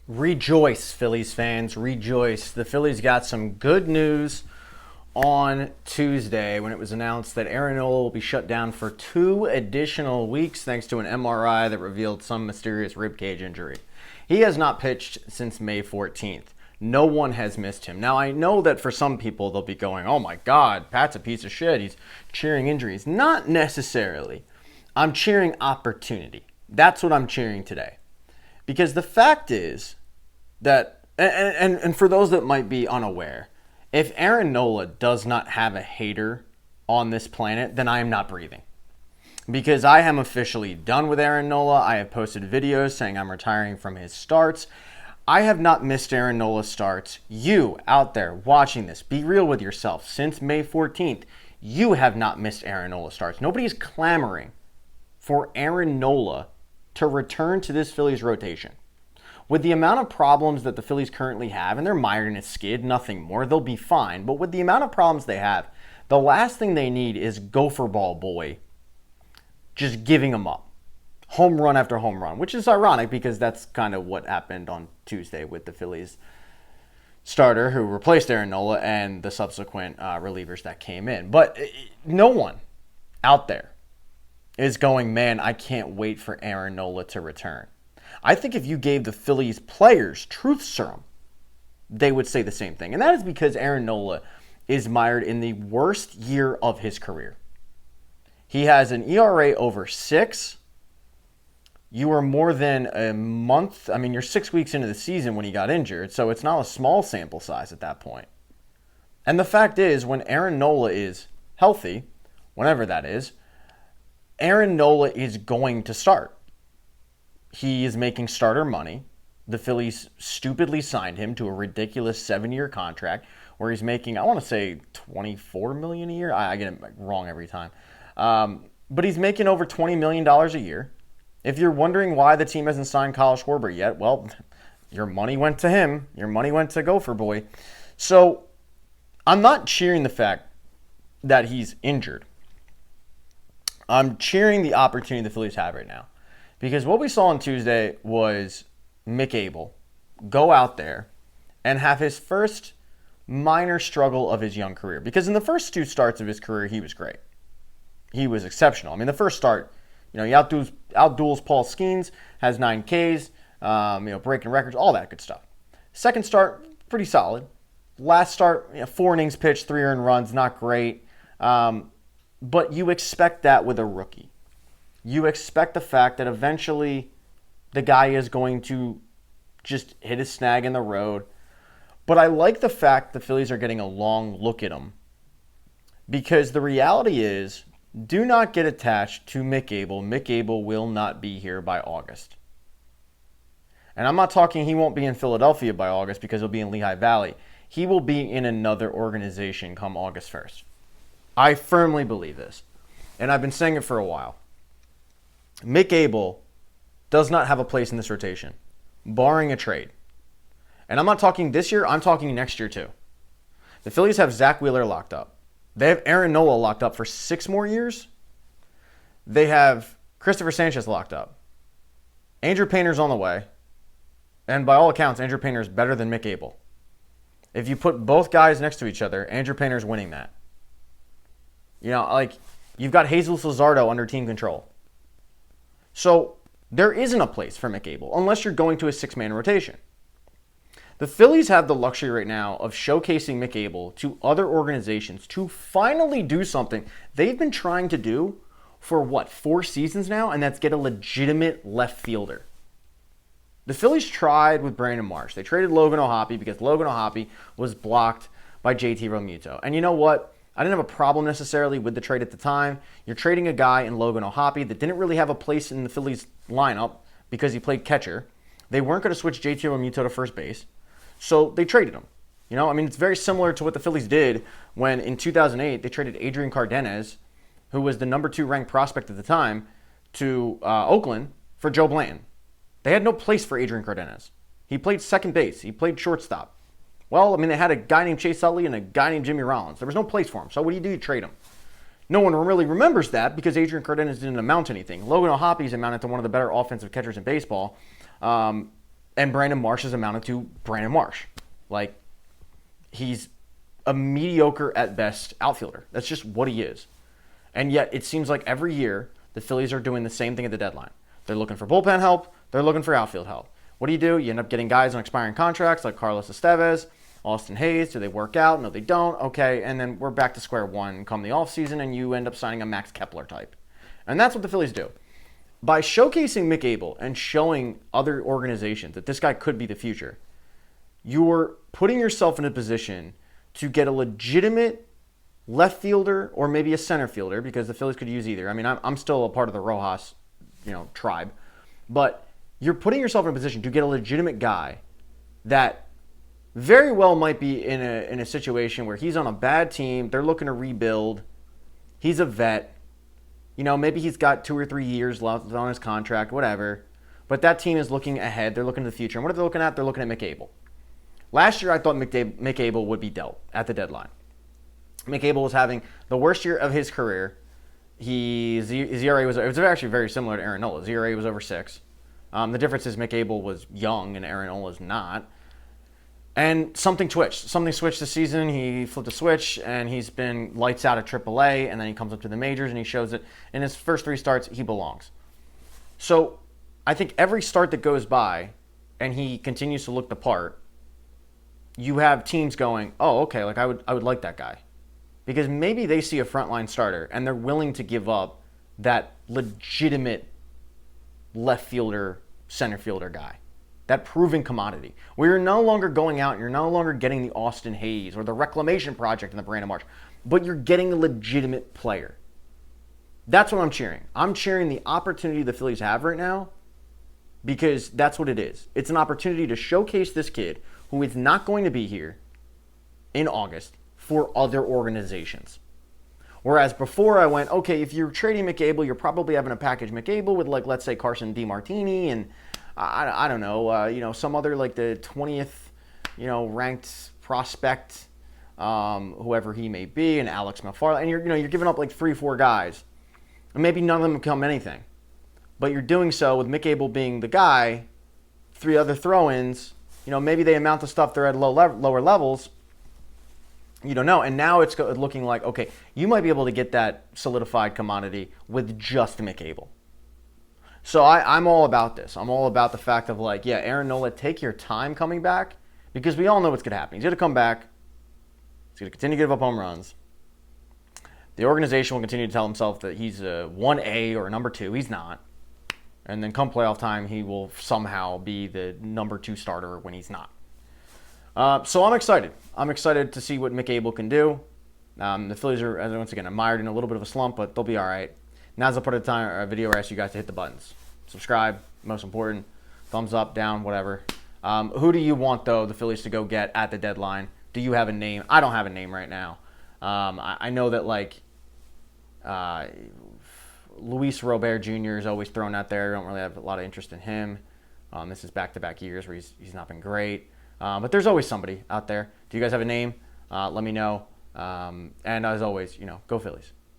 Rejoice, Phillies fans, rejoice. The Phillies got some good news on Tuesday when it was announced that Aaron Nola will be shut down for 2 additional weeks thanks to an MRI that revealed some mysterious ribcage injury. He has not pitched since May 14th. No one has missed him. Now, I know that for some people, they'll be going, oh my God, Pat's a piece of shit. He's cheering injuries. Not necessarily. I'm cheering opportunity. That's what I'm cheering today. Because the fact is that, and for those that might be unaware, if Aaron Nola does not have a hater on this planet, then I am not breathing. Because I am officially done with Aaron Nola. I have posted videos saying I'm retiring from his starts. I have not missed Aaron Nola's starts. You out there watching this, be real with yourself. Since May 14th, you have not missed Aaron Nola starts. Nobody is clamoring for Aaron Nola to return to this Phillies rotation. With the amount of problems that the Phillies currently have, and they're mired in a skid, nothing more, they'll be fine. But with the amount of problems they have, the last thing they need is gopher ball boy just giving them up. Home run after home run, which is ironic because that's kind of what happened on Tuesday with the Phillies starter who replaced Aaron Nola and the subsequent relievers that came in. But no one out there is going, man, I can't wait for Aaron Nola to return. I think if you gave the Phillies players truth serum, they would say the same thing. And that is because Aaron Nola is mired in the worst year of his career. He has an ERA over 6. You are more than a month. I mean, you're 6 weeks into the season when he got injured, so it's not a small sample size at that point. And the fact is, when Aaron Nola is healthy, whenever that is, Aaron Nola is going to start. He is making starter money. The Phillies stupidly signed him to a ridiculous 7-year contract where he's making, I want to say, $24 million a year. I get it wrong every time. But he's making over $20 million a year. If you're wondering why the team hasn't signed Kyle Schwarber yet, well, your money went to him. Your money went to Gopher Boy. So I'm not cheering the fact that he's injured. I'm cheering the opportunity the Phillies have right now. Because what we saw on Tuesday was Mick Abel go out there and have his first minor struggle of his young career. Because in the first 2 starts of his career, he was great. He was exceptional. I mean, the first start, he outduels Paul Skeens, has 9 Ks, breaking records, all that good stuff. Second start, pretty solid. Last start, 4 innings pitched, 3 earned runs, not great. But you expect that with a rookie. You expect the fact that eventually the guy is going to just hit a snag in the road. But I like the fact the Phillies are getting a long look at him. Because the reality is, do not get attached to Mick Abel. Mick Abel will not be here by August. And I'm not talking he won't be in Philadelphia by August because he'll be in Lehigh Valley. He will be in another organization come August 1st. I firmly believe this. And I've been saying it for a while. Mick Abel does not have a place in this rotation, barring a trade. And I'm not talking this year, I'm talking next year too. The Phillies have Zach Wheeler locked up. They have Aaron Nola locked up for 6 more years. They have Christopher Sanchez locked up. Andrew Painter's on the way. And by all accounts, Andrew Painter is better than Mick Abel. If you put both guys next to each other, Andrew Painter's winning that. You've got Jesus Luzardo under team control. So there isn't a place for Mick Abel unless you're going to a 6-man rotation. The Phillies have the luxury right now of showcasing Mick Abel to other organizations to finally do something they've been trying to do for 4 seasons now, and that's get a legitimate left fielder. The Phillies tried with Brandon Marsh. They traded Logan O'Hoppe because Logan O'Hoppe was blocked by JT Realmuto. And you know what? I didn't have a problem necessarily with the trade at the time. You're trading a guy in Logan O'Hoppe that didn't really have a place in the Phillies lineup because he played catcher. They weren't going to switch JT Realmuto to first base, so they traded him. It's very similar to what the Phillies did when in 2008 they traded Adrian Cardenas, who was the number 2 ranked prospect at the time, to Oakland for Joe Blanton. They had no place for Adrian Cardenas. He played second base. He played shortstop. Well, they had a guy named Chase Utley and a guy named Jimmy Rollins. There was no place for him. So what do? You trade him. No one really remembers that because Adrian Cardenas didn't amount to anything. Logan O'Hoppe's amounted to one of the better offensive catchers in baseball. And Brandon Marsh has amounted to Brandon Marsh. Like, he's a mediocre at best outfielder. That's just what he is. And yet it seems like every year the Phillies are doing the same thing at the deadline. They're looking for bullpen help. They're looking for outfield help. What do? You end up getting guys on expiring contracts like Carlos Estevez, Austin Hayes. Do they work out? No, they don't. Okay, and then we're back to square one come the offseason, and you end up signing a Max Kepler type. And that's what the Phillies do. By showcasing Mick Abel and showing other organizations that this guy could be the future, you're putting yourself in a position to get a legitimate left fielder or maybe a center fielder, because the Phillies could use either. I mean, I'm still a part of the Rojas, tribe. But you're putting yourself in a position to get a legitimate guy that very well might be in a situation where he's on a bad team. They're looking to rebuild. He's a vet. Maybe he's got 2 or 3 years left on his contract, whatever. But that team is looking ahead. They're looking to the future. And what are they looking at? They're looking at Mick Abel. Last year, I thought Mick Abel would be dealt at the deadline. Mick Abel was having the worst year of his career. His ERA was actually very similar to Aaron Nola. His ERA was over 6. The difference is Mick Abel was young and Aaron Nola's not. And something switched. Something switched this season. He flipped a switch, and he's been lights out at AAA, and then he comes up to the majors, and he shows it. In his first 3 starts, he belongs. So I think every start that goes by, and he continues to look the part, you have teams going, oh, okay, like I would like that guy. Because maybe they see a frontline starter, and they're willing to give up that legitimate left fielder, center fielder guy. That proven commodity. Where you're no longer going out and you're no longer getting the Austin Hayes or the reclamation project in the Brandon Marsh, but you're getting a legitimate player. That's what I'm cheering. I'm cheering the opportunity the Phillies have right now, because that's what it is. It's an opportunity to showcase this kid who is not going to be here in August for other organizations. Whereas before I went, okay, if you're trading Mick Abel, you're probably having a package Mick Abel with, like, let's say Carson DiMartini and I don't know, some other, like, the 20th, ranked prospect, whoever he may be, and Alex McFarland, and you're giving up like 3-4 guys, and maybe none of them become anything, but you're doing so with Mick Abel being the guy, 3 other throw-ins, maybe they amount to stuff they're at lower levels, you don't know, and now it's looking like, okay, you might be able to get that solidified commodity with just Mick Abel. So I'm all about this. I'm all about the fact of, like, yeah, Aaron Nola, take your time coming back, because we all know what's going to happen. He's going to come back. He's going to continue to give up home runs. The organization will continue to tell himself that he's a 1A or a number 2. He's not. And then come playoff time, he will somehow be the number 2 starter when he's not. So I'm excited. I'm excited to see what Mick Abel can do. The Phillies are, once again, mired in a little bit of a slump, but they'll be all right. Now's the part of the time, a video where I ask you guys to hit the buttons. Subscribe, most important. Thumbs up, down, whatever. Who do you want, though, the Phillies to go get at the deadline? Do you have a name? I don't have a name right now. I know that, like, Luis Robert Jr. is always thrown out there. I don't really have a lot of interest in him. This is back-to-back years where he's not been great. But there's always somebody out there. Do you guys have a name? Let me know. And as always, go Phillies.